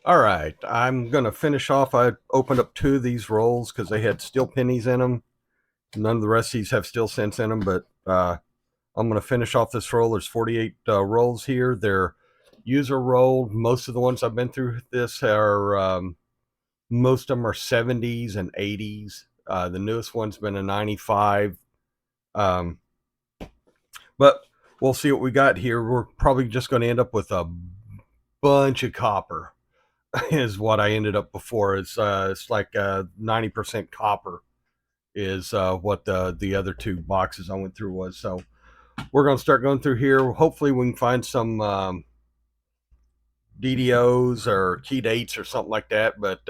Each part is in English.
All right, I'm gonna finish off. I opened up two of these rolls because they had steel pennies in them. None of the rest of these have steel cents in them, but I'm gonna finish off this roll. There's 48 rolls here. They're user rolled. Most of the ones I've been through this are most of them are 70s and 80s. The newest one's been a 95. Um, but we'll see what we got here. We're probably just going to end up with a bunch of copper. Is what I ended up before. It's like 90% copper is what the other two boxes I went through was. So we're gonna start going through here. Hopefully we can find some DDOs or key dates or something like that. But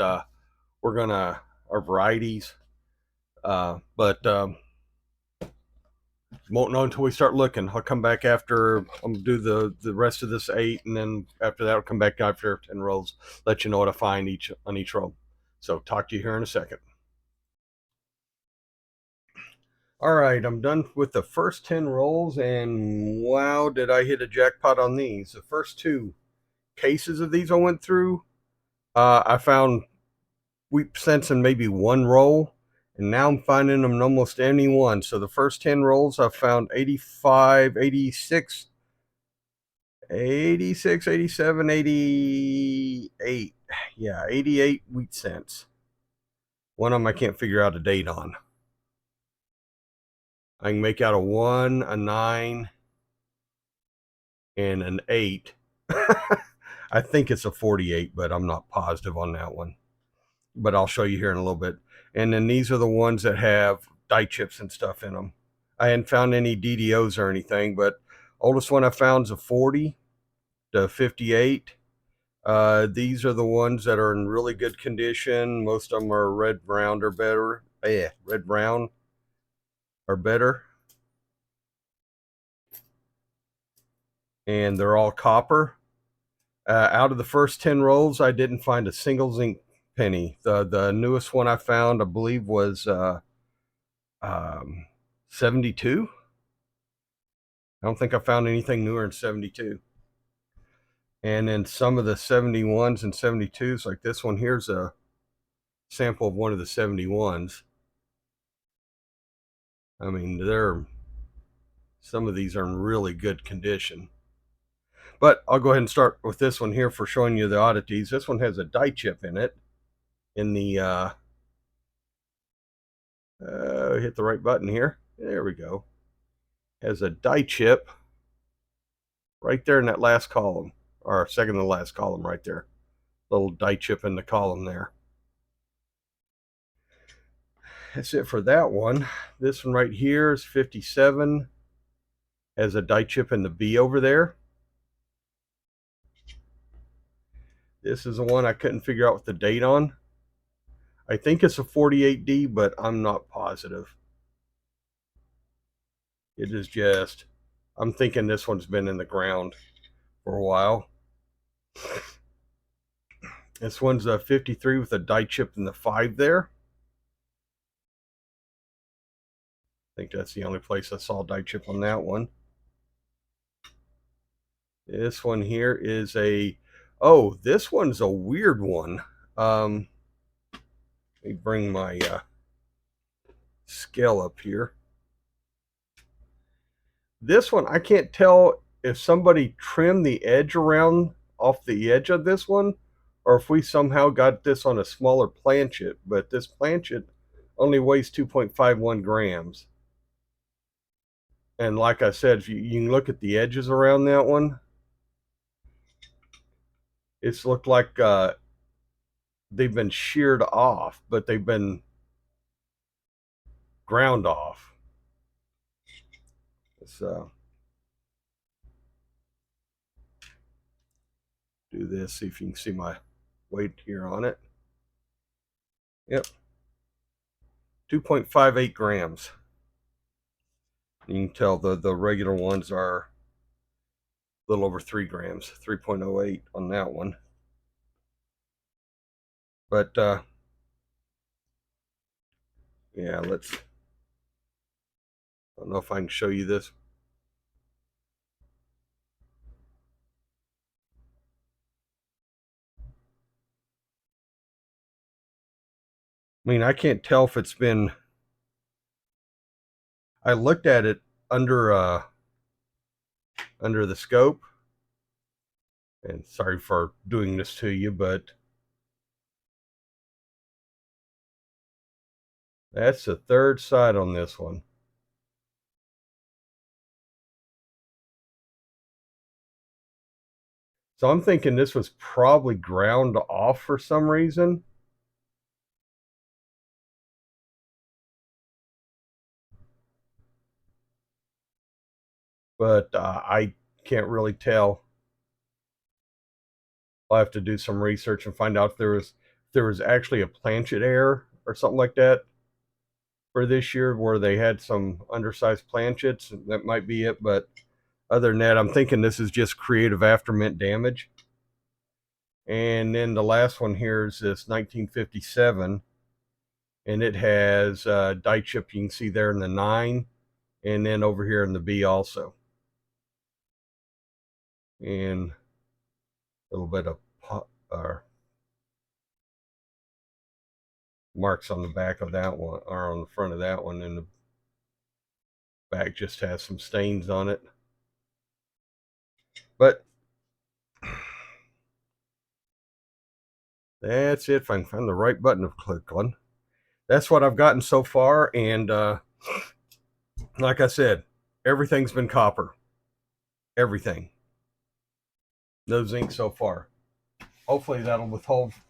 we're gonna our varieties. But won't know until we start looking. I'll come back after I'm gonna do the rest of this 8, and then after that I'll come back after 10 rolls. Let you know what I find each on each roll. So talk to you here in a second. All right, I'm done with the first 10 rolls, and wow, did I hit a jackpot on these. The first two cases of these I went through, I found wheat cents in maybe one roll, and now I'm finding them in almost any one. So the first 10 rolls, I found 85, 86, 86, 87, 88. Yeah, 88 wheat cents. One of them I can't figure out a date on. I can make out a 1, a 9, and an 8. I think it's a 48, but I'm not positive on that one. But I'll show you here in a little bit. And then these are the ones that have die chips and stuff in them. I hadn't found any DDOs or anything, but oldest one I found is a 40 to 58. These are the ones that are in really good condition. Most of them are red brown or better. Red brown or better. And they're all copper. Out of the first 10 rolls, I didn't find a single zinc penny. The newest one I found, I believe, was um, 72. I don't think I found anything newer in 72. And then some of the 71s and 72s, like this one here's a sample of one of the 71s. I mean, some of these are in really good condition. But I'll go ahead and start with this one here for showing you the oddities. This one has a die chip in it. In the hit the right button here. There we go. Has a die chip right there in that last column, or second to the last column right there. Little die chip in the column there. That's it for that one. This one right here is 57. Has a die chip in the B over there. This is the one I couldn't figure out what the date on. I think it's a 48D, but I'm not positive. It is just, I'm thinking this one's been in the ground for a while. This one's a 53 with a die chip in the 5 there. I think that's the only place I saw die chip on that one. This one here is this one's a weird one. Let me bring my scale up here. This one, I can't tell if somebody trimmed the edge around off the edge of this one, or if we somehow got this on a smaller planchet, but this planchet only weighs 2.51 grams. And like I said, if you can look at the edges around that one, it's looked like they've been sheared off, but they've been ground off. So do this, see if you can see my weight here on it. Yep, 2.58 grams. You can tell the regular ones are a little over 3 grams, 3.08 on that one. But yeah, I don't know if I can show you this. I mean, I can't tell if it's been. I looked at it under under the scope, and sorry for doing this to you, but that's the third side on this one. So I'm thinking this was probably ground off for some reason. But I can't really tell. I'll have to do some research and find out if there was actually a planchet error or something like that for this year where they had some undersized planchets. That might be it. But other than that, I'm thinking this is just creative aftermint damage. And then the last one here is this 1957, and it has die chip. You can see there in the 9, and then over here in the B also, and a little bit of marks on the back of that one, or on the front of that one, and the back just has some stains on it. But that's it. If I can find the right button to click on, that's what I've gotten so far. And like I said, everything's been copper. Everything. No zinc so far. Hopefully that'll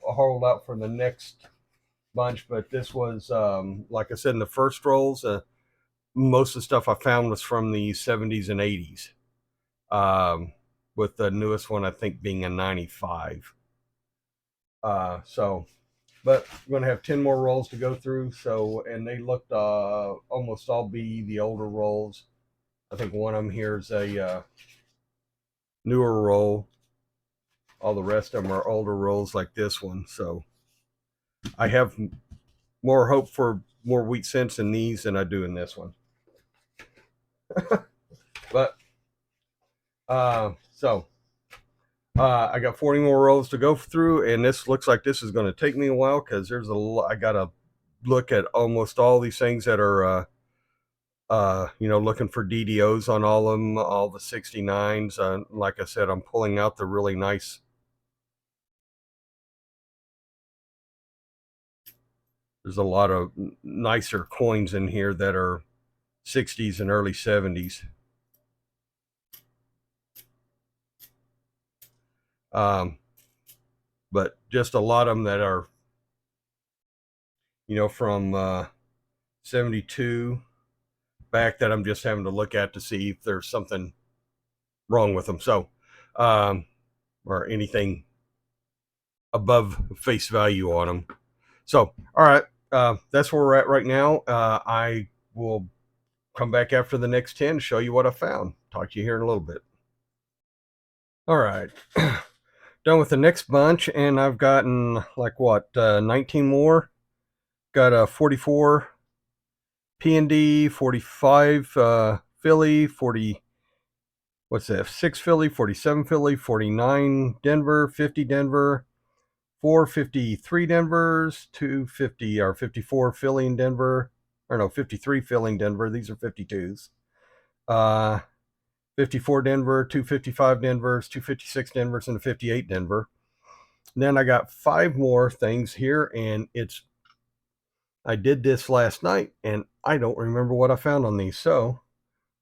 hold out for the next bunch. But this was, like I said, in the first rolls, most of the stuff I found was from the 70s and 80s. With the newest one, I think, being a 95. So, but we're going to have 10 more rolls to go through. So, and they looked almost all be the older rolls. I think one of them here is a newer roll. All the rest of them are older rolls like this one. So, I have more hope for more wheat cents in these than I do in this one. But so I got 40 more rolls to go through, and this looks like this is going to take me a while because I got to look at almost all these things that are looking for DDOs on all of them, all the 69s. Like I said, I'm pulling out the really nice. There's a lot of nicer coins in here that are 60s and early 70s. But just a lot of them that are, from 72 back that I'm just having to look at to see if there's something wrong with them. So, or anything above face value on them. So, all right, that's where we're at right now. I will come back after the next 10 to show you what I found. Talk to you here in a little bit. All right. Done with the next bunch, and I've gotten like what, 19 more. Got a 44 P&D, 45 Philly, 40, what's that, 6 Philly, 47 Philly, 49 Denver, 50 Denver, 453 Denvers, 250 or 54 Philly in Denver, or no, 53 Philly in Denver. These are 52s. 54 Denver, 255 Denvers, 256 Denvers, and a 58 Denver. And then I got 5 more things here, and I did this last night, and I don't remember what I found on these, so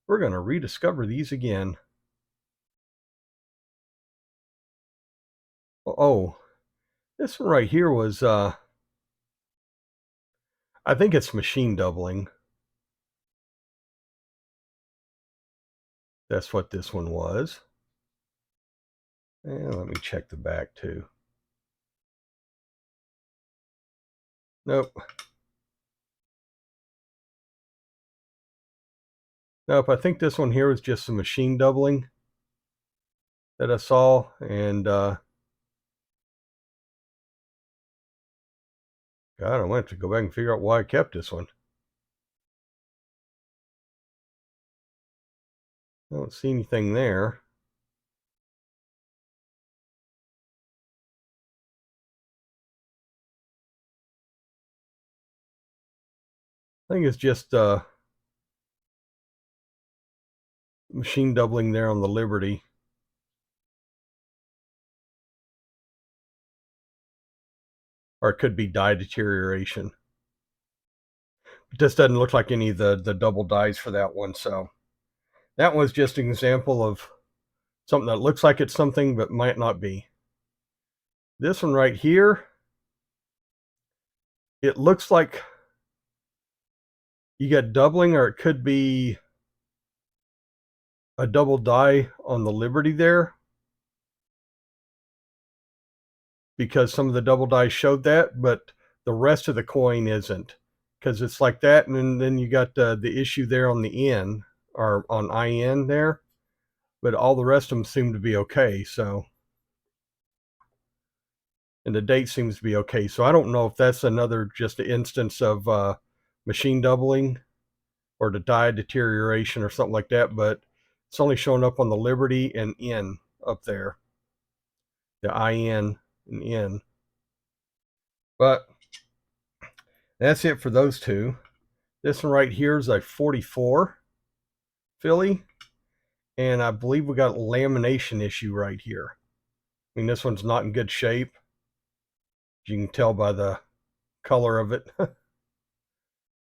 we're going to rediscover these again. Oh, this one right here was, I think it's machine doubling. That's what this one was. And let me check the back too. Nope. Nope, I think this one here was just some machine doubling that I saw, and God, I'm going to have to go back and figure out why I kept this one. I don't see anything there. I think it's just machine doubling there on the Liberty. Or it could be die deterioration. It just doesn't look like any of the double dies for that one. So that was just an example of something that looks like it's something but might not be. This one right here, it looks like you got doubling, or it could be a double die on the Liberty there, because some of the double dies showed that, but the rest of the coin isn't, because it's like that. And then you got the issue there on the N, or on IN there, but all the rest of them seem to be okay. So, and the date seems to be okay. So I don't know if that's another just an instance of machine doubling or the die deterioration or something like that, but it's only showing up on the Liberty and N up there, the IN and N. But that's it for those two. This one right here is a 44 Philly, and I believe we got a lamination issue right here. I mean, this one's not in good shape. You can tell by the color of it.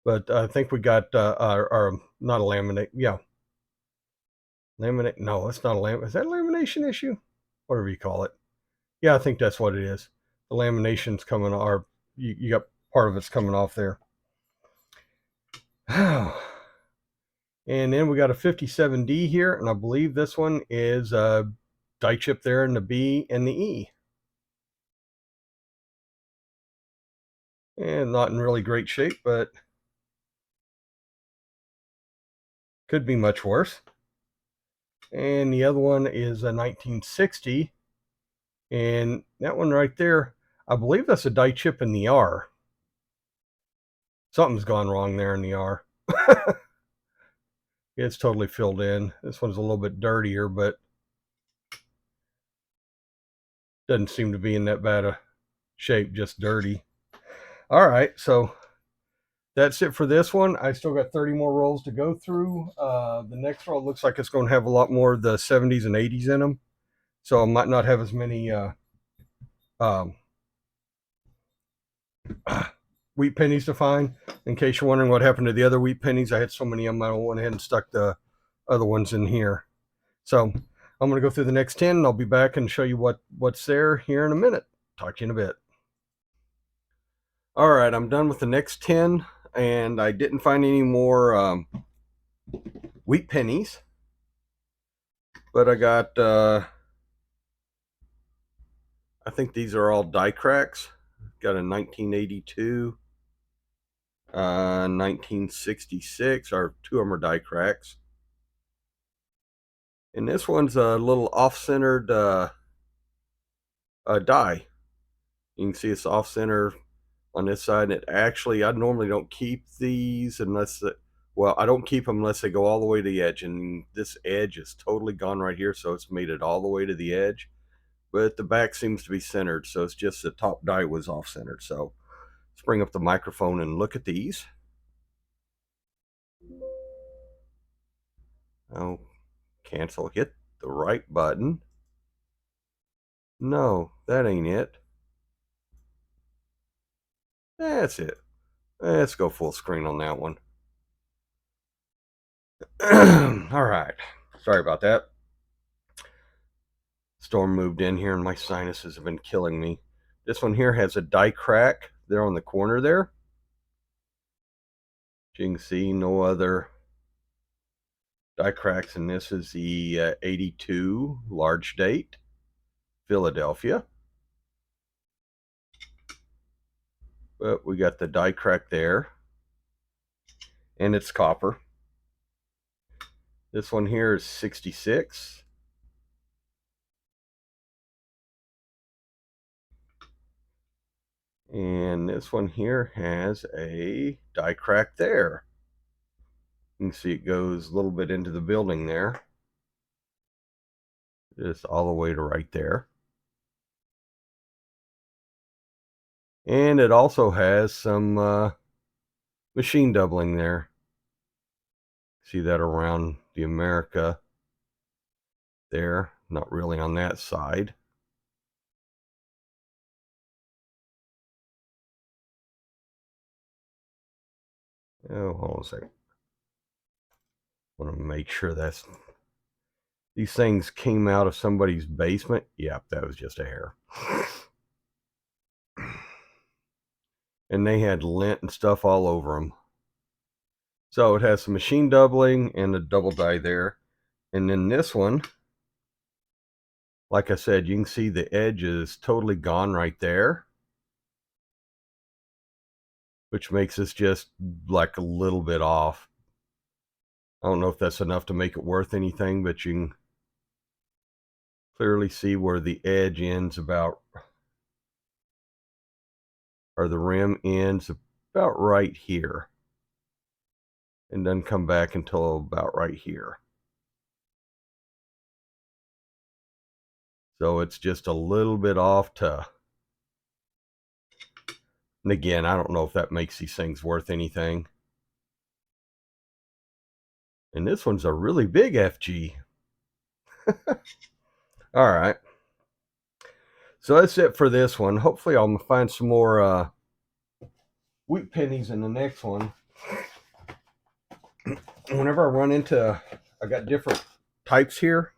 But I think we got our not a laminate. Yeah, laminate. No, it's not a lam. Is that a lamination issue? Whatever you call it. Yeah, I think that's what it is. The lamination's coming, or you got part of it's coming off there. And then we got a 57D here, and I believe this one is a die chip there in the B and the E. And not in really great shape, but could be much worse. And the other one is a 1960, and that one right there, I believe that's a die chip in the R. Something's gone wrong there in the R. It's totally filled in. This one's a little bit dirtier, but doesn't seem to be in that bad a shape, just dirty. All right, so that's it for this one. I still got 30 more rolls to go through. The next roll looks like it's going to have a lot more of the 70s and 80s in them, so I might not have as many wheat pennies to find. In case you're wondering what happened to the other wheat pennies, I had so many of them, I went ahead and stuck the other ones in here. So I'm going to go through the next 10, and I'll be back and show you what's there here in a minute. Talk to you in a bit. All right, I'm done with the next 10, and I didn't find any more wheat pennies, but I got, I think these are all die cracks. Got a 1982, 1966, or two of them are die cracks. And this one's a little off-centered die. You can see it's off-center on this side. And it actually, I normally don't keep these unless, well, I don't keep them unless they go all the way to the edge. And this edge is totally gone right here, so it's made it all the way to the edge. But the back seems to be centered, so it's just the top die was off-centered. So let's bring up the microphone and look at these. Oh, cancel. Hit the right button. No, that ain't it. That's it. Let's go full screen on that one. All right. Sorry about that. Storm moved in here and my sinuses have been killing me. This one here has a die crack there on the corner there. As you can see, no other die cracks, and this is the 82 large date, Philadelphia. But we got the die crack there, and it's copper. This one here is 66. And this one here has a die crack there. You can see it goes a little bit into the building there. Just all the way to right there. And it also has some machine doubling there. See that around the America there, not really on that side. Oh, hold on a second. I want to make sure these things came out of somebody's basement. Yep, that was just a hair. And they had lint and stuff all over them. So it has some machine doubling and a double die there. And then this one, like I said, you can see the edge is totally gone right there, which makes this just like a little bit off. I don't know if that's enough to make it worth anything, but you can clearly see where the edge ends about, or the rim ends about right here, and then come back until about right here. So it's just a little bit off to, and again, I don't know if that makes these things worth anything. And this one's a really big FG. All right. So that's it for this one. Hopefully I'll find some more wheat pennies in the next one. Whenever I run into, I got different types here.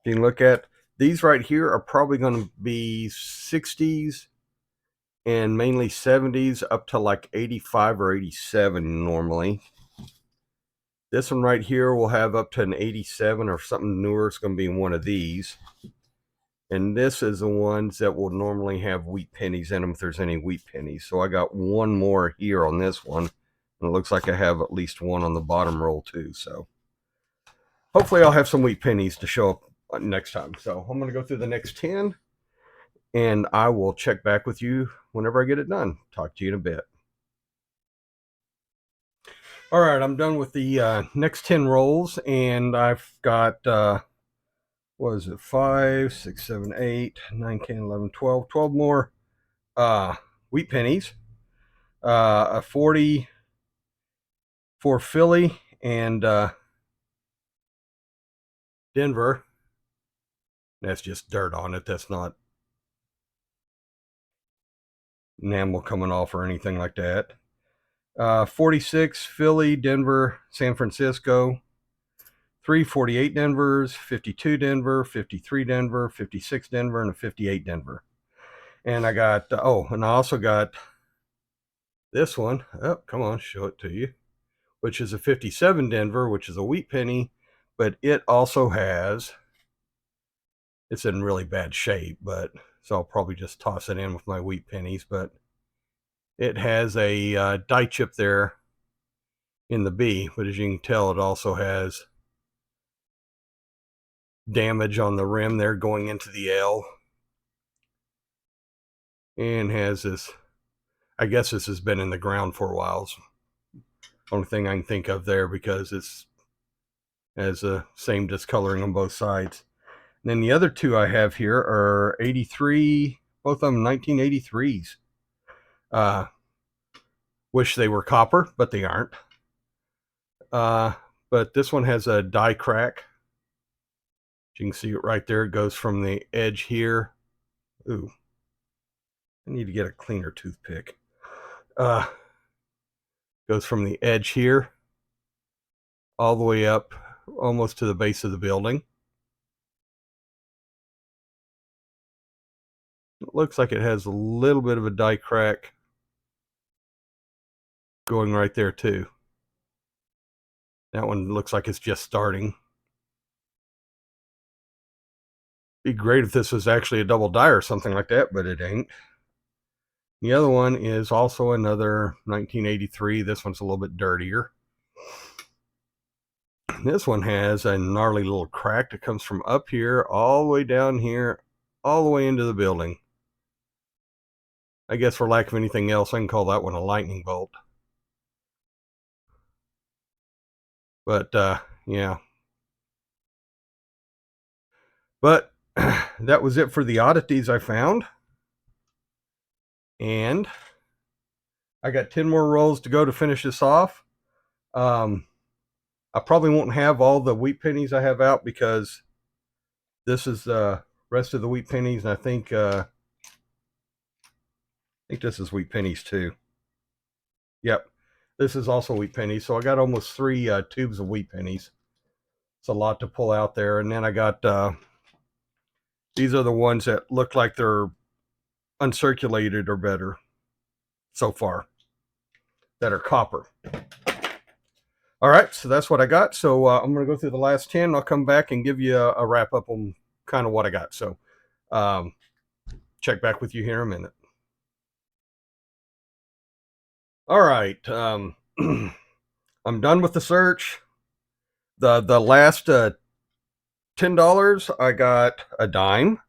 You can look at these right here are probably going to be 60s and mainly 70s up to like 85 or 87 normally. This one right here will have up to an 87 or something newer. It's going to be one of these. And this is the ones that will normally have wheat pennies in them if there's any wheat pennies. So I got one more here on this one. And it looks like I have at least one on the bottom roll too. So hopefully I'll have some wheat pennies to show up next time. So I'm going to go through the next 10. And I will check back with you whenever I get it done. Talk to you in a bit. All right, I'm done with the next 10 rolls. And I've got... what is it, 5, 6, 7, 8, 9, 10, 11, 12 more wheat pennies, a 40 for Philly and Denver. That's just dirt on it. That's not enamel coming off or anything like that. 46 Philly, Denver, San Francisco. 348 Denvers, 52 Denver, 53 Denver, 56 Denver, and a 58 Denver. And I got, and I also got this one. Oh, come on, show it to you. Which is a 57 Denver, which is a wheat penny, but it also has, it's in really bad shape, but so I'll probably just toss it in with my wheat pennies, but it has a die chip there in the B, but as you can tell, it also has damage on the rim there going into the L, and has this, I guess this has been in the ground for a while. It's the only thing I can think of there because it's has the same discoloring on both sides. And then the other two I have here are 83, both of them 1983s. Wish they were copper, but they aren't. But this one has a die crack. You can see it right there. It goes from the edge here. Ooh, I need to get a cleaner toothpick. Goes from the edge here all the way up almost to the base of the building. It looks like it has a little bit of a die crack going right there too. That one looks like it's just starting. Be great if this was actually a double die or something like that, but it ain't. The other one is also another 1983. This one's a little bit dirtier. This one has a gnarly little crack that comes from up here all the way down here, all the way into the building. I guess for lack of anything else, I can call that one a lightning bolt. But yeah. But that was it for the oddities I found. And I got 10 more rolls to go to finish this off. I probably won't have all the wheat pennies I have out because this is the rest of the wheat pennies, and I think this is wheat pennies too. Yep, this is also wheat pennies. So I got almost 3 tubes of wheat pennies. It's a lot to pull out there, and then I got these are the ones that look like they're uncirculated or better so far, that are copper. All right, so that's what I got. So I'm going to go through the last 10. I'll come back and give you a wrap up on kind of what I got. So check back with you here in a minute. All right, I'm done with the search. The last $10, I got a dime,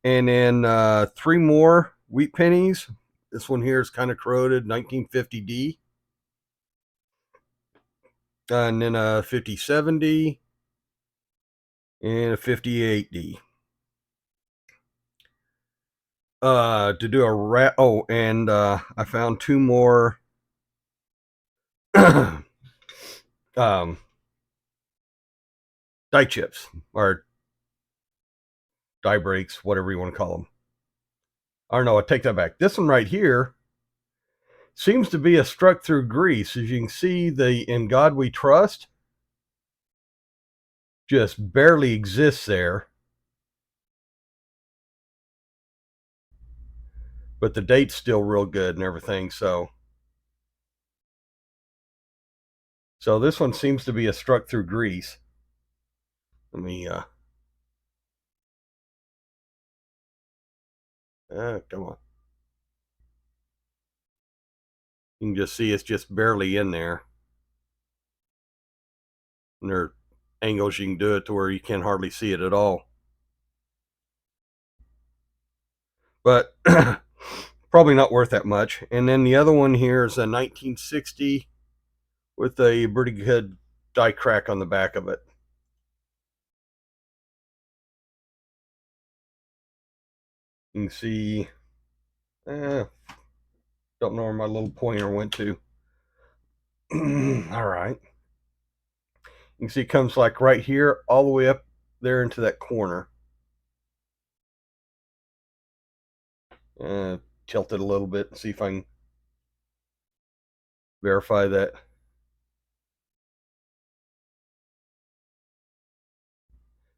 and then 3 more wheat pennies. This one here is kind of corroded, 1950D. And then a 5070 and a 58D. To do a rat. Oh, and I found 2 more die chips or die breaks, whatever you want to call them. Or no, I take that back. This one right here seems to be a struck through grease. As you can see, the "In God We Trust" just barely exists there. But the date's still real good and everything, so this one seems to be a struck through grease. Let me come on. You can just see it's just barely in there. And there are angles you can do it to where you can hardly see it at all. But probably not worth that much. And then the other one here is a 1960 with a pretty good die crack on the back of it. You can see, don't know where my little pointer went to. All right. You can see it comes like right here, all the way up there into that corner. Tilt it a little bit and see if I can verify that.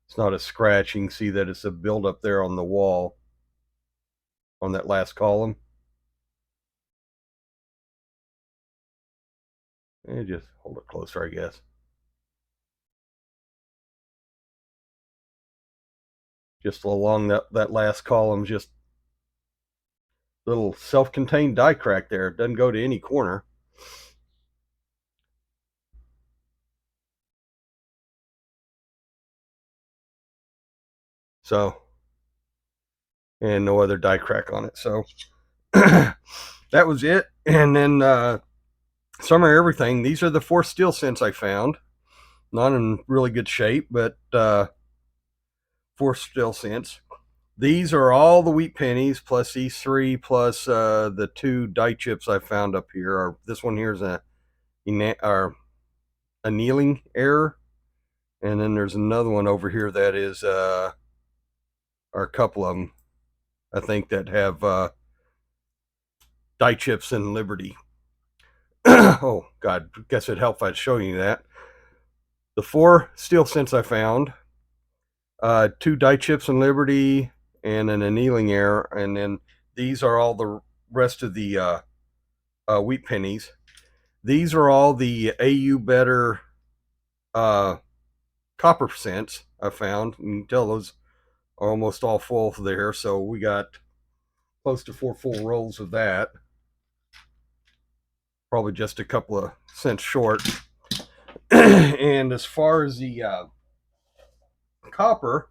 It's not a scratch. You can see that it's a buildup there on the wall on that last column. And just hold it closer, I guess. Just along that last column, just little self-contained die crack there. It doesn't go to any corner. So, and no other die crack on it. So that was it. And then summary everything. These are the 4 steel cents I found. Not in really good shape, but 4 steel cents. These are all the wheat pennies plus these 3 plus the 2 die chips I found up here. Or this one here is a annealing error, and then there's another one over here that is or a couple of them I think that have die chips in Liberty. Oh God, guess it'd help if I'd show you that. The 4 steel cents I found, 2 die chips in Liberty, and an annealing error, and then these are all the rest of the wheat pennies. These are all the AU Better copper cents I found. You can tell those are almost all full there, so we got close to 4 full rolls of that. Probably just a couple of cents short. And as far as the copper,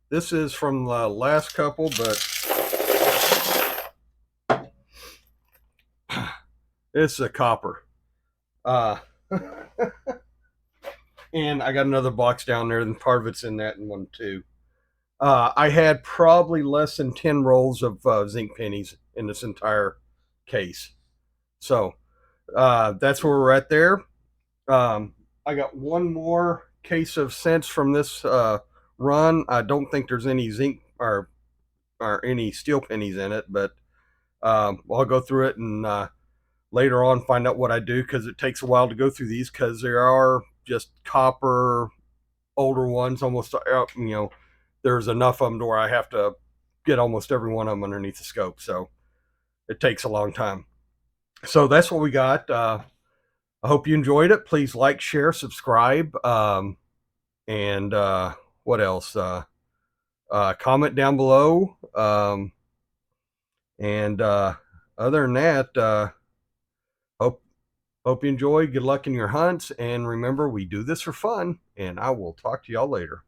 this is from the last couple, but it's a copper. And I got another box down there, and part of it's in that one too. I had probably less than 10 rolls of zinc pennies in this entire case. So that's where we're at there. I got one more case of cents from this run. I don't think there's any zinc or any steel pennies in it, but I'll go through it and later on find out what I do, because it takes a while to go through these, because there are just copper older ones almost, there's enough of them to where I have to get almost every one of them underneath the scope, so it takes a long time. So that's what we got. I hope you enjoyed it. Please like, share, subscribe, and what else, comment down below, and other than that, hope hope you enjoy. Good luck in your hunts, and remember, we do this for fun, and I will talk to y'all later.